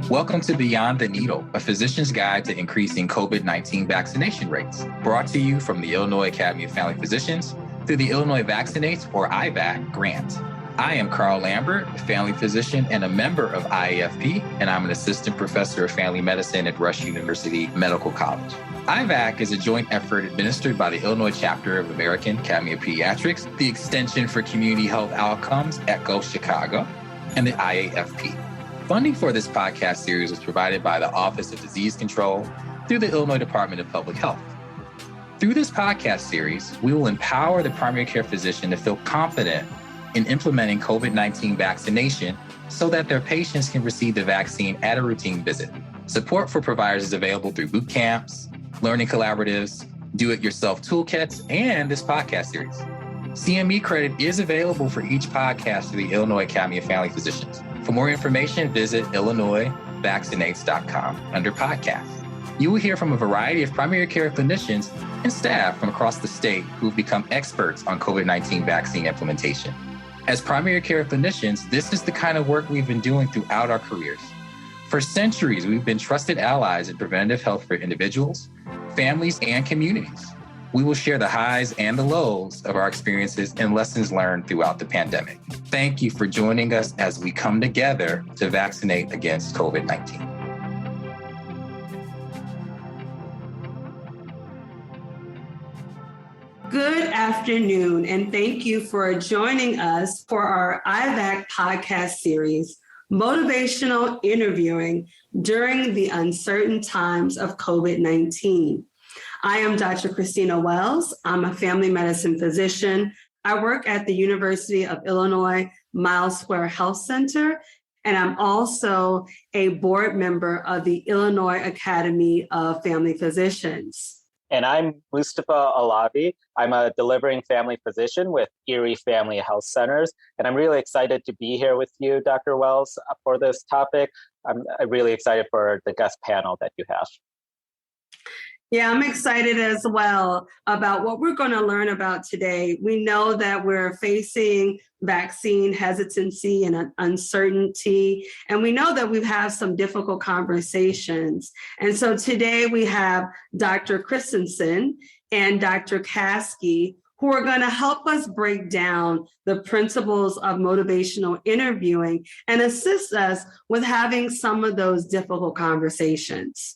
Welcome to Beyond the Needle, a physician's guide to increasing COVID-19 vaccination rates, brought to you from the Illinois Academy of Family Physicians through the Illinois Vaccinates, or IVAC, grant. I am Carl Lambert, a family physician and a member of FAAFP, and I'm an assistant professor of family medicine at Rush University Medical College. IVAC is a joint effort administered by the Illinois chapter of American Academy of Pediatrics, the Extension for Community Health Outcomes, ECHO Chicago, and the IAFP. Funding for this podcast series was provided by the Office of Disease Control through the Illinois Department of Public Health. Through this podcast series, we will empower the primary care physician to feel confident in implementing COVID-19 vaccination so that their patients can receive the vaccine at a routine visit. Support for providers is available through boot camps, learning collaboratives, do-it-yourself toolkits, and this podcast series. CME credit is available for each podcast through the Illinois Academy of Family Physicians. For more information, visit illinoisvaccinates.com under podcasts. You will hear from a variety of primary care clinicians and staff from across the state who have become experts on COVID-19 vaccine implementation. As primary care clinicians, this is the kind of work we've been doing throughout our careers. For centuries, we've been trusted allies in preventative health for individuals, families, and communities. We will share the highs and the lows of our experiences and lessons learned throughout the pandemic. Thank you for joining us as we come together to vaccinate against COVID-19. Good afternoon, and thank you for joining us for our IVAC podcast series, Motivational Interviewing During the Uncertain Times of COVID-19. I am Dr. Christina Wells. I'm a family medicine physician. I work at the University of Illinois Miles Square Health Center, and I'm also a board member of the Illinois Academy of Family Physicians. And I'm Mustafa Alavi. I'm a delivering family physician with Erie Family Health Centers. And I'm really excited to be here with you, Dr. Wells, for this topic. I'm really excited for the guest panel that you have. Yeah, I'm excited as well about what we're going to learn about today. We know that we're facing vaccine hesitancy and uncertainty, and we know that we've had some difficult conversations. And so today we have Dr. Christison and Dr. Caskey, who are going to help us break down the principles of motivational interviewing and assist us with having some of those difficult conversations.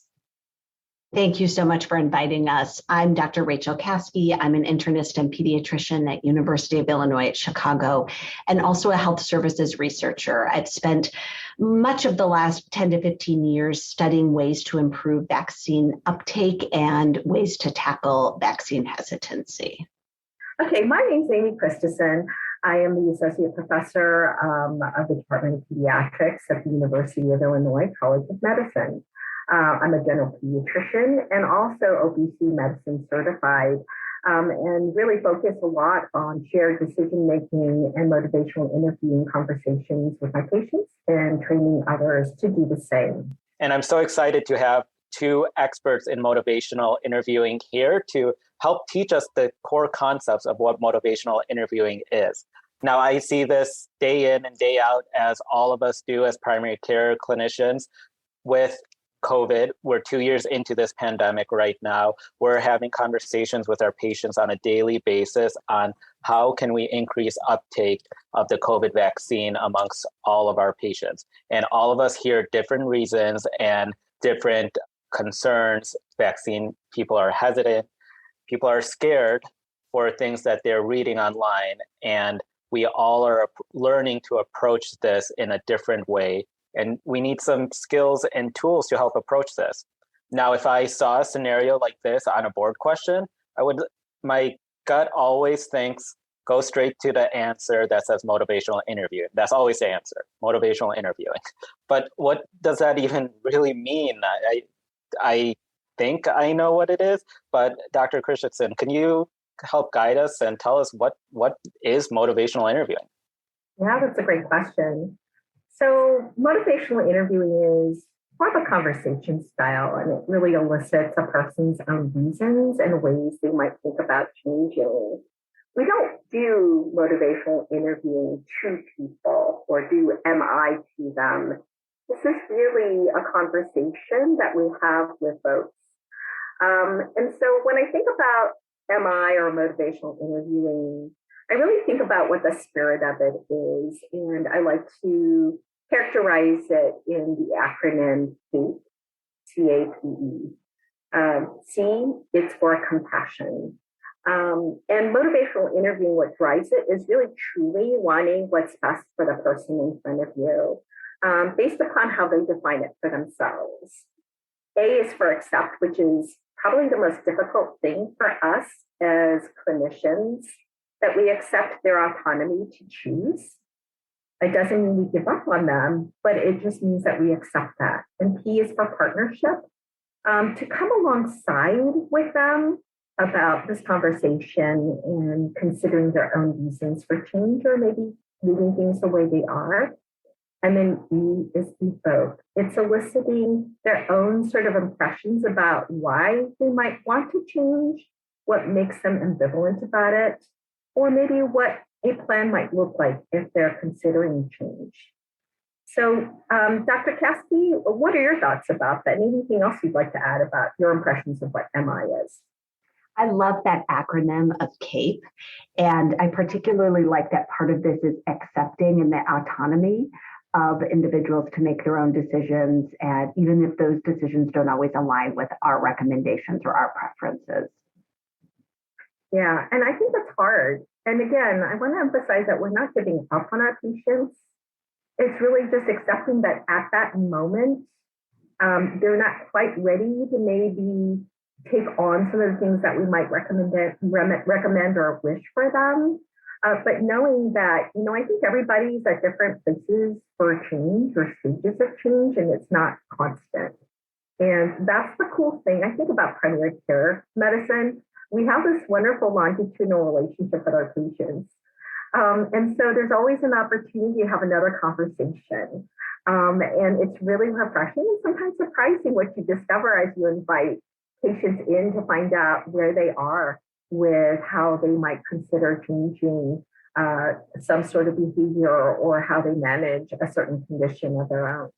Thank you so much for inviting us. I'm Dr. Rachel Caskey. I'm an internist and pediatrician at University of Illinois at Chicago, and also a health services researcher. I've spent much of the last 10 to 15 years studying ways to improve vaccine uptake and ways to tackle vaccine hesitancy. Okay, my name is Amy Christison. I am the Associate Professor of the Department of Pediatrics at the University of Illinois College of Medicine. I'm a general pediatrician and also obesity medicine certified, and really focus a lot on shared decision-making and motivational interviewing conversations with my patients and training others to do the same. And I'm so excited to have two experts in motivational interviewing here to help teach us the core concepts of what motivational interviewing is. Now, I see this day in and day out, as all of us do as primary care clinicians. With COVID, we're 2 years into this pandemic right now. We're having conversations with our patients on a daily basis on how can we increase uptake of the COVID vaccine amongst all of our patients. And all of us hear different reasons and different concerns. Vaccine, people are hesitant, people are scared for things that they're reading online. And we all are learning to approach this in a different way. And we need some skills and tools to help approach this. Now, if I saw a scenario like this on a board question, my gut always thinks, go straight to the answer that says motivational interviewing. That's always the answer, motivational interviewing. But what does that even really mean? I think I know what it is, but Dr. Christison, can you help guide us and tell us what is motivational interviewing? Yeah, that's a great question. So motivational interviewing is more of a conversation style, and it really elicits a person's own reasons and ways they might think about changing. We don't do motivational interviewing to people or do MI to them. This is really a conversation that we have with folks. And so when I think about MI or motivational interviewing, I really think about what the spirit of it is, and I like to characterize it in the acronym CAPE, C-A-P-E. C, it's for compassion. And motivational interviewing, what drives it is really truly wanting what's best for the person in front of you, based upon how they define it for themselves. A is for accept, which is probably the most difficult thing for us as clinicians, that we accept their autonomy to choose. It doesn't mean we give up on them, but it just means that we accept that. And P is for partnership, to come alongside with them about this conversation and considering their own reasons for change or maybe leaving things the way they are. And then E is evoke. It's eliciting their own sort of impressions about why they might want to change, what makes them ambivalent about it, or maybe what a plan might look like if they're considering change. So, Dr. Caskey, what are your thoughts about that? Anything else you'd like to add about your impressions of what MI is? I love that acronym of CAPE, and I particularly like that part of this is accepting and the autonomy of individuals to make their own decisions, and even if those decisions don't always align with our recommendations or our preferences. Yeah, and I think that's hard. And again, I want to emphasize that we're not giving up on our patients. It's really just accepting that at that moment, they're not quite ready to maybe take on some of the things that we might recommend or wish for them. But knowing that, I think everybody's at different places for change or stages of change, and it's not constant. And that's the cool thing. I think about primary care medicine. We have this wonderful longitudinal relationship with our patients. And so there's always an opportunity to have another conversation. And it's really refreshing and sometimes surprising what you discover as you invite patients in to find out where they are with how they might consider changing some sort of behavior or how they manage a certain condition of their own.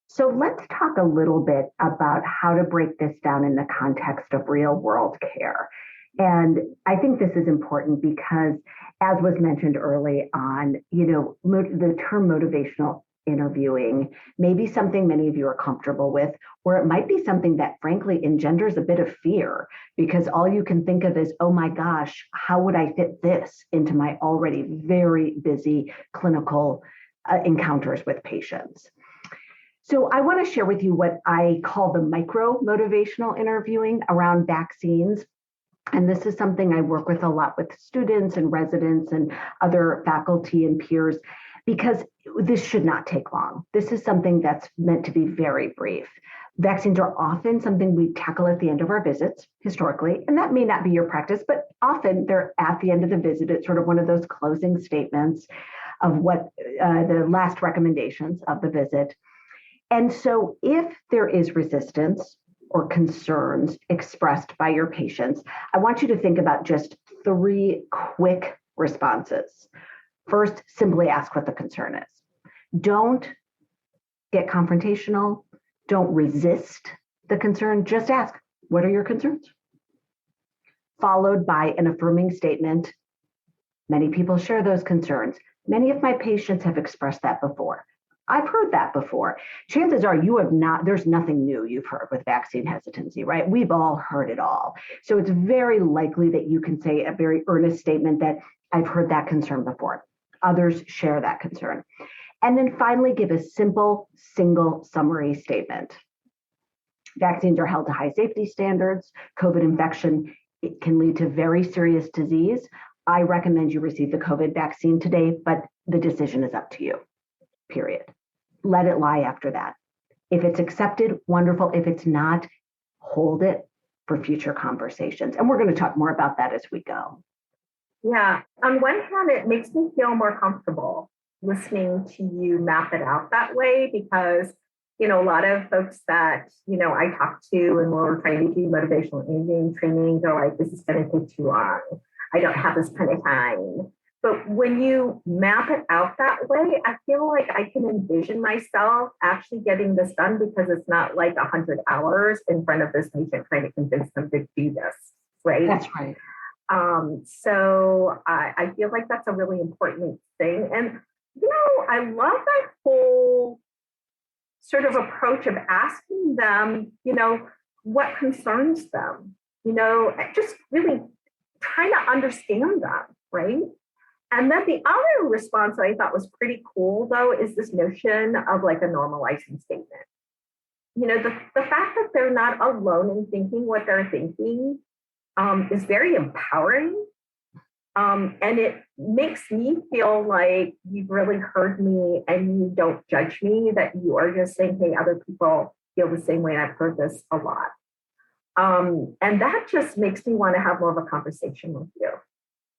So let's talk a little bit about how to break this down in the context of real world care. And I think this is important because, as was mentioned early on, the term motivational interviewing may be something many of you are comfortable with, or it might be something that frankly engenders a bit of fear because all you can think of is, oh my gosh, how would I fit this into my already very busy clinical encounters with patients? So I want to share with you what I call the micro motivational interviewing around vaccines. And this is something I work with a lot with students and residents and other faculty and peers, because this should not take long. This is something that's meant to be very brief. Vaccines are often something we tackle at the end of our visits historically, and that may not be your practice, but often they're at the end of the visit. It's sort of one of those closing statements of what the last recommendations of the visit. And so if there is resistance or concerns expressed by your patients, I want you to think about just 3 quick responses. First, simply ask what the concern is. Don't get confrontational. Don't resist the concern. Just ask, what are your concerns? Followed by an affirming statement. Many people share those concerns. Many of my patients have expressed that before. I've heard that before. Chances are you have not, there's nothing new you've heard with vaccine hesitancy, right? We've all heard it all. So it's very likely that you can say a very earnest statement that I've heard that concern before. Others share that concern. And then finally, give a simple, single summary statement. Vaccines are held to high safety standards. COVID infection, it can lead to very serious disease. I recommend you receive the COVID vaccine today, but the decision is up to you. Period. Let it lie after that. If it's accepted, wonderful. If it's not, hold it for future conversations. And we're going to talk more about that as we go. Yeah. On one hand, it makes me feel more comfortable listening to you map it out that way because, a lot of folks that, I talk to and we're trying to do motivational interviewing training, they're like, this is going to take too long. I don't have this kind of time. But when you map it out that way, I feel like I can envision myself actually getting this done, because it's not like 100 hours in front of this patient trying to convince them to do this, right? That's right. So I feel like that's a really important thing. And, I love that whole sort of approach of asking them, what concerns them, just really trying to understand them, right? And then the other response that I thought was pretty cool, though, is this notion of like a normalizing statement. The fact that they're not alone in thinking what they're thinking is very empowering. And it makes me feel like you've really heard me and you don't judge me, that you are just saying, hey, other people feel the same way. I've heard this a lot. And that just makes me want to have more of a conversation with you.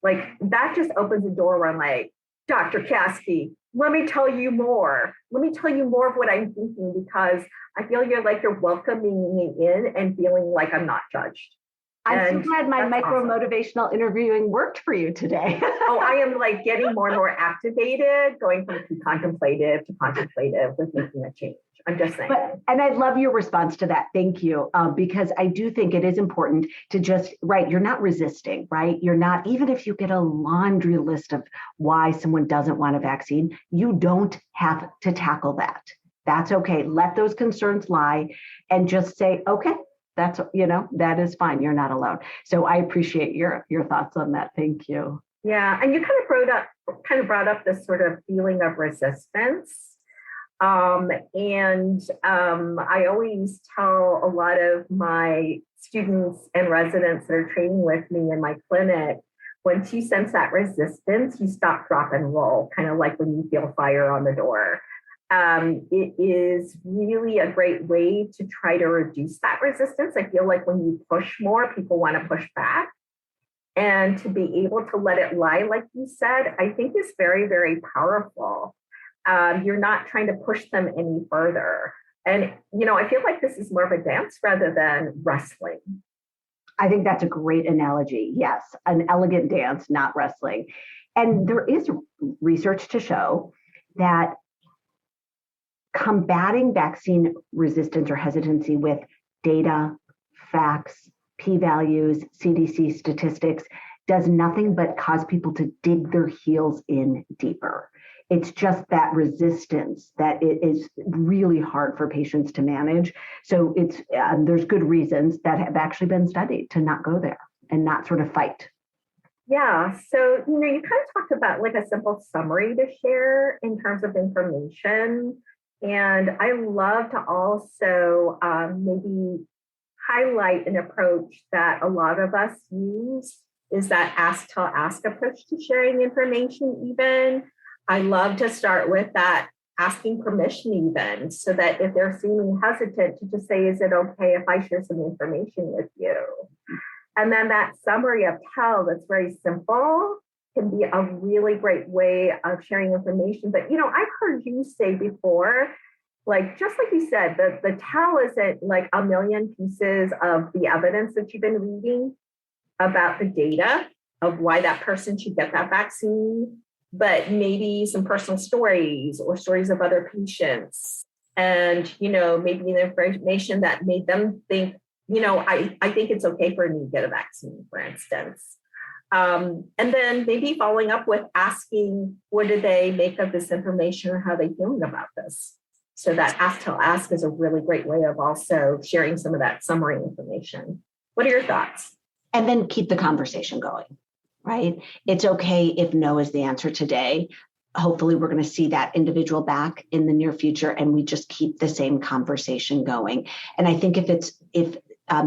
Like, that just opens the door where I'm like, Dr. Caskey, let me tell you more. Let me tell you more of what I'm thinking, because I feel you're welcoming me in and feeling like I'm not judged. I'm so glad my micro-motivational interviewing worked for you today. Oh, I am like getting more and more activated, going from contemplative to contemplative with making a change. I'm just saying. And I love your response to that. Thank you. Because I do think it is important to just, right, you're not resisting, right? You're not, even if you get a laundry list of why someone doesn't want a vaccine, you don't have to tackle that. That's okay. Let those concerns lie and just say, okay, that's, that is fine. You're not alone. So I appreciate your thoughts on that. Thank you. Yeah. And you kind of brought up this sort of feeling of resistance. I always tell a lot of my students and residents that are training with me in my clinic, once you sense that resistance, you stop, drop, and roll, kind of like when you feel fire on the door. It is really a great way to try to reduce that resistance. I feel like when you push more, people want to push back. And to be able to let it lie, like you said, I think is very, very powerful. You're not trying to push them any further. And, I feel like this is more of a dance rather than wrestling. I think that's a great analogy. Yes, an elegant dance, not wrestling. And there is research to show that combating vaccine resistance or hesitancy with data, facts, p-values, CDC statistics does nothing but cause people to dig their heels in deeper. It's just that resistance that it is really hard for patients to manage. So it's there's good reasons that have actually been studied to not go there and not sort of fight. Yeah. So, you kind of talked about like a simple summary to share in terms of information. And I love to also maybe highlight an approach that a lot of us use, is that ask, tell, ask approach to sharing information even. I love to start with that asking permission even, so that if they're seeming hesitant, to just say, is it okay if I share some information with you? And then that summary of tell that's very simple can be a really great way of sharing information. But, I've heard you say before, like, just like you said, the tell isn't like a million pieces of the evidence that you've been reading about the data of why that person should get that vaccine, but maybe some personal stories or stories of other patients. And, maybe the information that made them think, I think it's okay for me to get a vaccine, for instance. And then maybe following up with asking, what do they make of this information, or how are they feeling about this? So that ask, tell, ask is a really great way of also sharing some of that summary information. What are your thoughts? And then keep the conversation going, right? It's okay if no is the answer today. Hopefully we're going to see that individual back in the near future, and we just keep the same conversation going. And I think if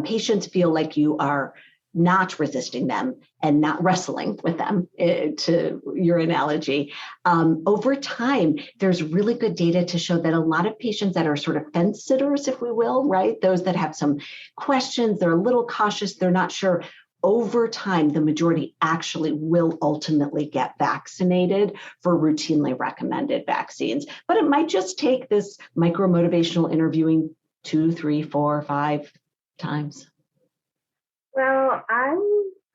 patients feel like you are not resisting them and not wrestling with them, to your analogy, over time, there's really good data to show that a lot of patients that are sort of fence sitters, if we will, right? Those that have some questions, they're a little cautious, they're not sure. Over time, the majority actually will ultimately get vaccinated for routinely recommended vaccines. But it might just take this micro-motivational interviewing 2, 3, 4, 5 times. Well,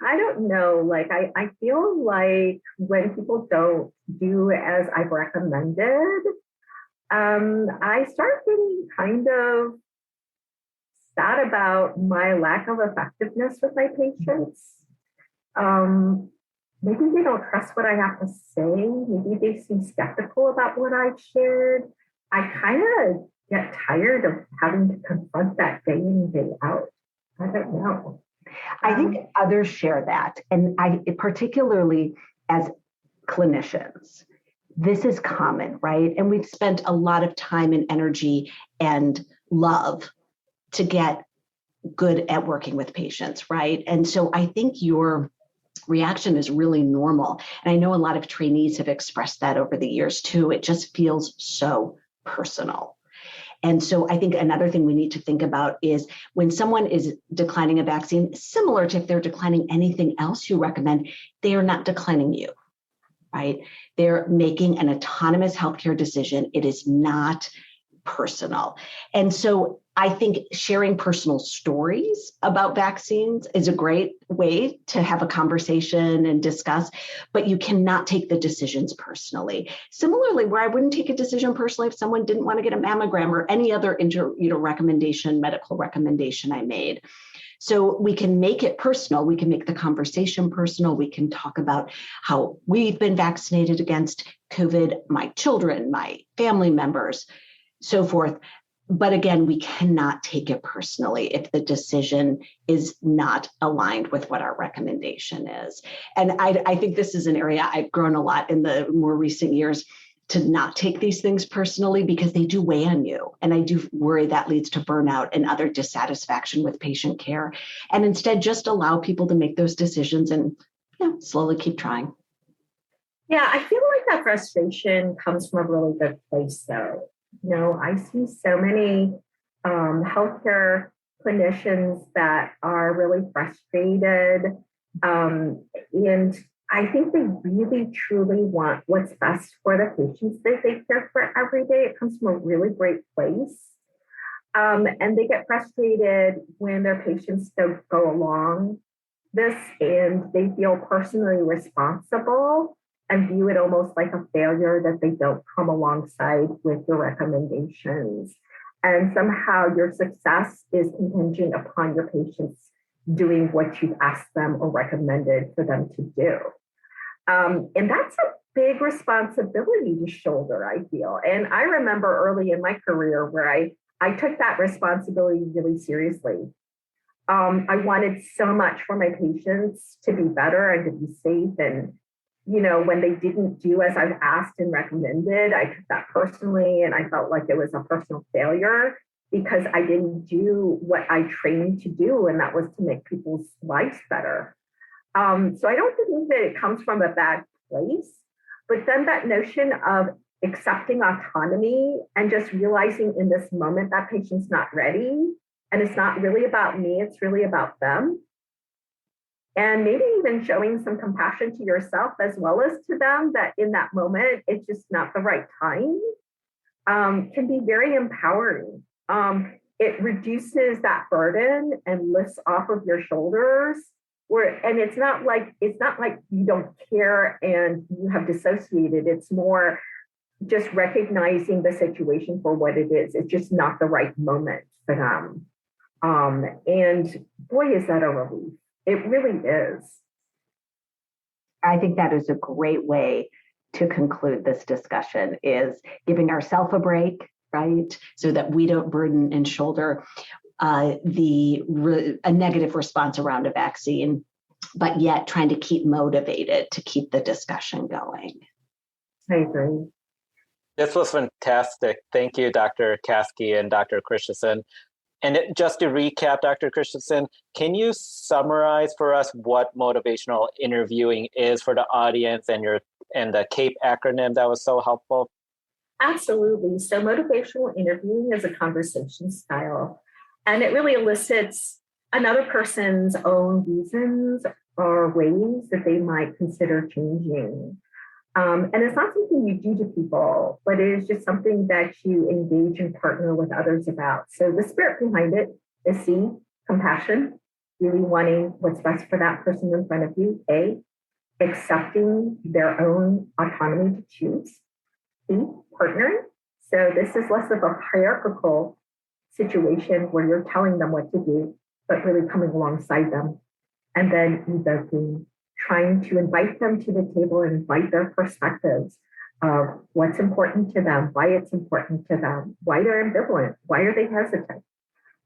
I don't know. Like, I feel like when people don't do as I've recommended, I start getting kind of sad about my lack of effectiveness with my patients. Maybe they don't trust what I have to say. Maybe they seem skeptical about what I've shared. I kind of get tired of having to confront that day in and day out. I don't know. I think others share that. And particularly as clinicians, this is common, right? And we've spent a lot of time and energy and love to get good at working with patients, right? And so I think your reaction is really normal. And I know a lot of trainees have expressed that over the years too. It just feels so personal. And so I think another thing we need to think about is when someone is declining a vaccine, similar to if they're declining anything else you recommend, they are not declining you, right? They're making an autonomous healthcare decision. It is not personal. And so I think sharing personal stories about vaccines is a great way to have a conversation and discuss, but you cannot take the decisions personally. Similarly, where I wouldn't take a decision personally if someone didn't want to get a mammogram or any other medical recommendation I made. So we can make it personal. We can make the conversation personal. We can talk about how we've been vaccinated against COVID, my children, my family members, so forth. But again, we cannot take it personally if the decision is not aligned with what our recommendation is. And I think this is an area I've grown a lot in the more recent years to not take these things personally because they do weigh on you. And I do worry that leads to burnout and other dissatisfaction with patient care. And instead just allow people to make those decisions and slowly keep trying. Yeah, I feel like that frustration comes from a really good place though. You know, I see so many healthcare clinicians that are really frustrated. And I think they really, truly want what's best for the patients that they care for every day. It comes from a really great place. And they get frustrated when their patients don't go along this and they feel personally responsible and view it almost like a failure that they don't come alongside with your recommendations. And somehow your success is contingent upon your patients doing what you've asked them or recommended for them to do. And that's a big responsibility to shoulder, I feel. And I remember early in my career where I took that responsibility really seriously. I wanted so much for my patients to be better and to be safe. And when they didn't do as I've asked and recommended, I took that personally, and I felt like it was a personal failure because I didn't do what I trained to do, and that was to make people's lives better. So I don't think that it comes from a bad place, but then that notion of accepting autonomy and just realizing in this moment that patient's not ready, and it's not really about me, it's really about them. And maybe even showing some compassion to yourself as well as to them that in that moment, it's just not the right time, can be very empowering. It reduces that burden and lifts off of your shoulders. And it's not like you don't care and you have dissociated. It's more just recognizing the situation for what it is. It's just not the right moment for them. And boy, is that a relief. It really is. I think that is a great way to conclude this discussion, is giving ourselves a break, right? So that we don't burden and shoulder a negative response around a vaccine, but yet trying to keep motivated to keep the discussion going. I agree. This was fantastic. Thank you, Dr. Caskey and Dr. Christison. And just to recap, Dr. Christison, can you summarize for us what motivational interviewing is for the audience and the CAPE acronym that was so helpful? Absolutely. So motivational interviewing is a conversation style, and it really elicits another person's own reasons or ways that they might consider changing. And it's not something you do to people, but it is just something that you engage and partner with others about. So the spirit behind it is C, compassion, really wanting what's best for that person in front of you, A, accepting their own autonomy to choose, B, partnering. So this is less of a hierarchical situation where you're telling them what to do, but really coming alongside them. And then evoking, trying to invite them to the table and invite their perspectives of what's important to them, why it's important to them, why they're ambivalent, why are they hesitant?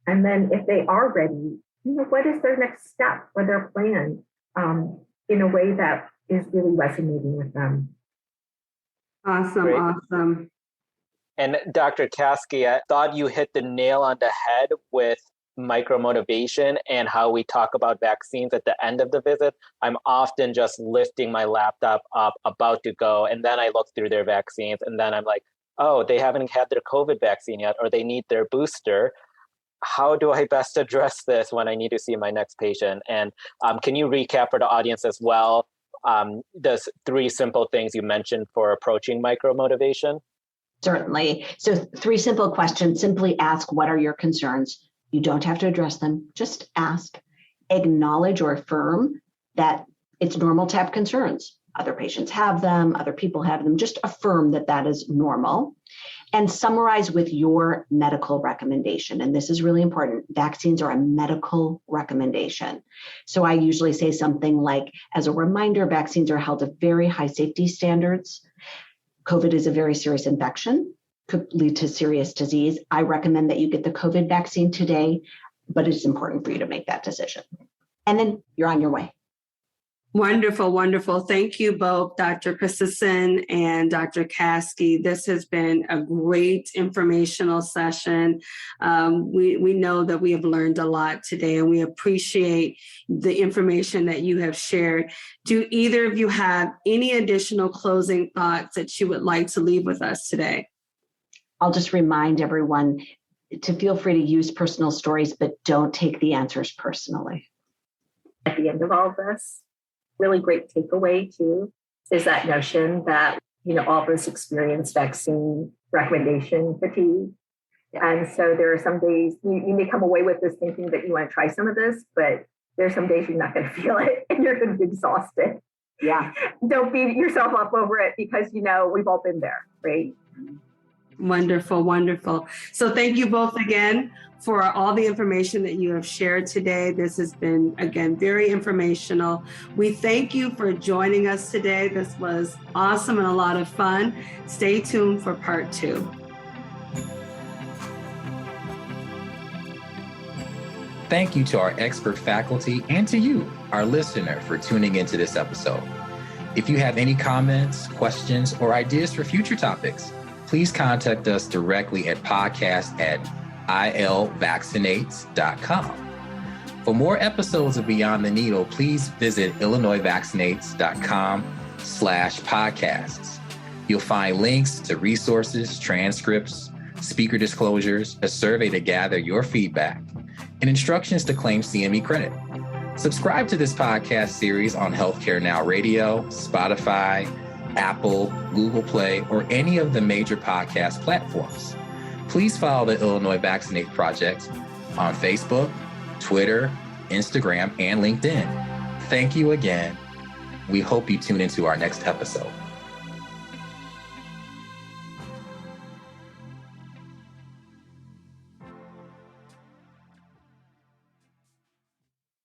And then if they are ready, what is their next step or their plan in a way that is really resonating with them. Awesome, Great. awesome. And Dr. Caskey, I thought you hit the nail on the head with micromotivation and how we talk about vaccines at the end of the visit. I'm often just lifting my laptop up, about to go, and then I look through their vaccines, and then I'm like, oh, they haven't had their COVID vaccine yet, or they need their booster. How do I best address this when I need to see my next patient? And can you recap for the audience as well, the 3 simple things you mentioned for approaching micromotivation? Certainly. So 3 simple questions. Simply ask, what are your concerns? You don't have to address them, just ask. Acknowledge or affirm that it's normal to have concerns. Other patients have them, other people have them. Just affirm that that is normal. And summarize with your medical recommendation. And this is really important. Vaccines are a medical recommendation. So I usually say something like, as a reminder, vaccines are held to very high safety standards. COVID is a very serious infection, could lead to serious disease. I recommend that you get the COVID vaccine today, but it's important for you to make that decision. And then you're on your way. Wonderful, wonderful. Thank you both, Dr. Christison and Dr. Caskey. This has been a great informational session. We know that we have learned a lot today, and we appreciate the information that you have shared. Do either of you have any additional closing thoughts that you would like to leave with us today? I'll just remind everyone to feel free to use personal stories, but don't take the answers personally. At the end of all of this, really great takeaway too is that notion that all of us experience vaccine recommendation fatigue. And so there are some days you may come away with this thinking that you want to try some of this, but there's some days you're not going to feel it and you're going to be exhausted. Yeah. Don't beat yourself up over it because we've all been there, right? Wonderful, wonderful. So thank you both again for all the information that you have shared today. This has been, again, very informational. We thank you for joining us today. This was awesome and a lot of fun. Stay tuned for part 2. Thank you to our expert faculty and to you, our listener, for tuning into this episode. If you have any comments, questions, or ideas for future topics, please contact us directly at podcast@ilvaccinates.com. For more episodes of Beyond the Needle, please visit illinoisvaccinates.com/podcasts. You'll find links to resources, transcripts, speaker disclosures, a survey to gather your feedback, and instructions to claim CME credit. Subscribe to this podcast series on Healthcare Now Radio, Spotify, Apple, Google Play, or any of the major podcast platforms. Please follow the Illinois Vaccinate Project on Facebook, Twitter, Instagram, and LinkedIn. Thank you again. We hope you tune into our next episode.